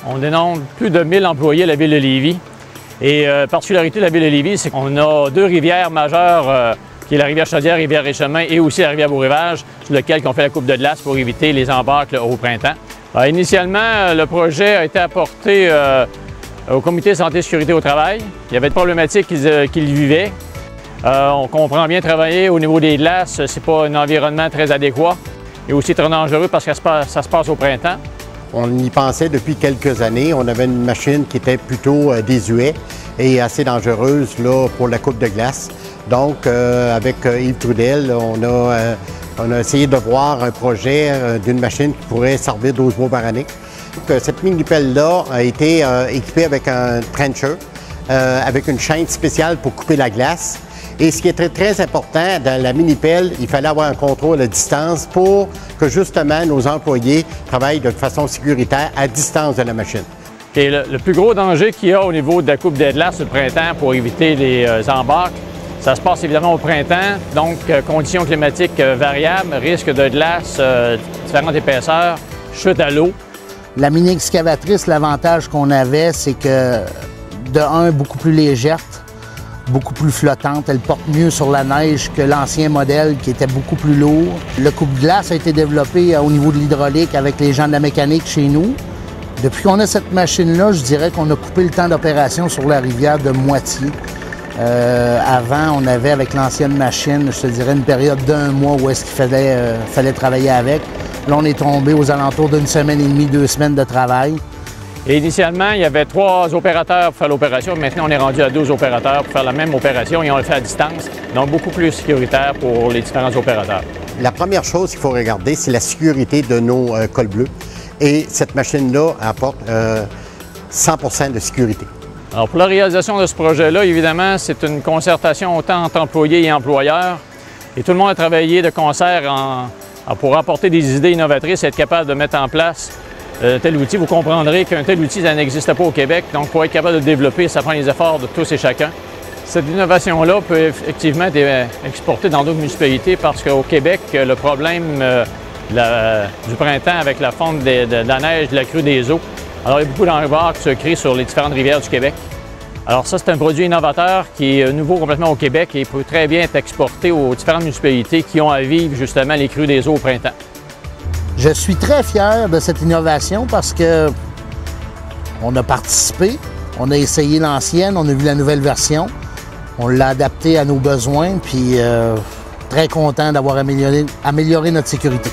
On dénombre plus de 1000 employés à la ville de Lévis. Et particularité de la ville de Lévis, c'est qu'on a deux rivières majeures, qui est la rivière Chaudière, la rivière Richemin et aussi la rivière Beau-Rivage, sur laquelle on fait la coupe de glace pour éviter les embâcles au printemps. Initialement, le projet a été apporté au comité santé et sécurité au travail. Il y avait des problématiques qu'ils vivaient. On comprend bien travailler au niveau des glaces, c'est pas un environnement très adéquat et aussi très dangereux parce que ça se passe au printemps. On y pensait depuis quelques années. On avait une machine qui était plutôt désuète et assez dangereuse là, pour la coupe de glace. Donc, avec Yves Trudel, on a essayé de voir un projet d'une machine qui pourrait servir 12 mois par année. Donc, cette mini-pelle-là a été équipée avec un trencher, avec une chaîne spéciale pour couper la glace. Et ce qui est très important, dans la mini-pelle, il fallait avoir un contrôle à distance pour que justement nos employés travaillent de façon sécuritaire à distance de la machine. Et le plus gros danger qu'il y a au niveau de la coupe de glace au printemps pour éviter les embâcles, ça se passe évidemment au printemps, donc conditions climatiques variables, risque de glace, différentes épaisseurs, chute à l'eau. La mini-excavatrice, l'avantage qu'on avait, c'est que, de un, beaucoup plus légère, beaucoup plus flottante. Elle porte mieux sur la neige que l'ancien modèle qui était beaucoup plus lourd. Le coupe-glace a été développé au niveau de l'hydraulique avec les gens de la mécanique chez nous. Depuis qu'on a cette machine-là, je dirais qu'on a coupé le temps d'opération sur la rivière de moitié. Avant, on avait avec l'ancienne machine, je te dirais, une période d'1 mois où est-ce qu'il fallait travailler avec. Là, on est tombé aux alentours d'une semaine et demie, 2 semaines de travail. Et initialement, il y avait 3 opérateurs pour faire l'opération. Maintenant, on est rendu à 2 opérateurs pour faire la même opération et on le fait à distance, donc beaucoup plus sécuritaire pour les différents opérateurs. La première chose qu'il faut regarder, c'est la sécurité de nos cols bleus. Et cette machine-là apporte 100% de sécurité. Alors, pour la réalisation de ce projet-là, évidemment, c'est une concertation autant entre employés et employeurs. Et tout le monde a travaillé de concert pour apporter des idées innovatrices et être capable de mettre en place tel outil. Vous comprendrez qu'un tel outil, ça n'existe pas au Québec. Donc, pour être capable de le développer, ça prend les efforts de tous et chacun. Cette innovation-là peut effectivement être exportée dans d'autres municipalités parce qu'au Québec, le problème du printemps avec la fonte de la neige, de la crue des eaux, alors il y a beaucoup d'embâcles qui se créent sur les différentes rivières du Québec. Alors ça, c'est un produit innovateur qui est nouveau complètement au Québec et peut très bien être exporté aux différentes municipalités qui ont à vivre justement les crues des eaux au printemps. Je suis très fier de cette innovation parce que on a participé, on a essayé l'ancienne, on a vu la nouvelle version, on l'a adaptée à nos besoins, puis très content d'avoir amélioré notre sécurité.